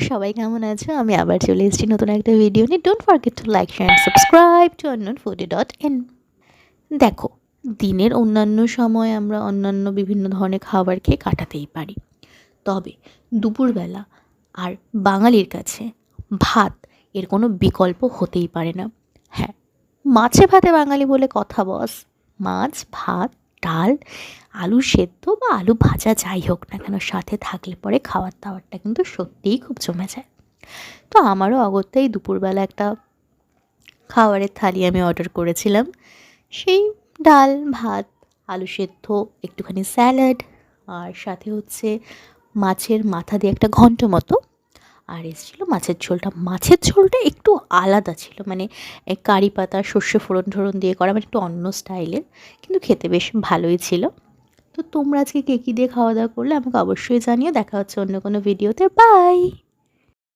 সবাই কেমন আছো? আমি আবার চলে এসেছি নতুন একটা ভিডিও নিয়ে। Don't forget to like, share and subscribe to unknownfoodie.in। দেখো, দিনের অন্যান্য সময় আমরা অন্যান্য বিভিন্ন ধরনের খাবার খেয়ে কাটাতেই পারি, তবে দুপুরবেলা আর বাঙালির কাছে ভাত এর কোনো বিকল্প হতেই পারে না। হ্যাঁ, মাছে ভাতে বাঙালি বলে কথা বস। মাছ, ভাত, ডাল, আলু সেদ্ধ বা আলু ভাজা যাই হোক না কেন, সাথে থাকলে পরে খাবার দাবারটা কিন্তু সত্যিই খুব জমে যায়। তো আমারও অগত্যাই দুপুরবেলা একটা খাবারের থালি আমি অর্ডার করেছিলাম। সেই ডাল, ভাত, আলু সেদ্ধ, একটুখানি স্যালাড, আর সাথে হচ্ছে মাছের মাথা দিয়ে একটা ঘন্ট মতো, আর এসেছিলো মাছের ঝোলটা। মাছের ঝোলটা একটু আলাদা ছিল, মানে কারি পাতা, সর্ষে ফোড়ন ঠোড়ন দিয়ে করা, মানে একটু অন্য স্টাইলের, কিন্তু খেতে বেশ ভালোই ছিল। তো তোমরা আজকে কে কী দিয়ে খাওয়া দাওয়া করলে আমাকে অবশ্যই জানিও। দেখা হচ্ছে অন্য কোনো ভিডিওতে। বাই।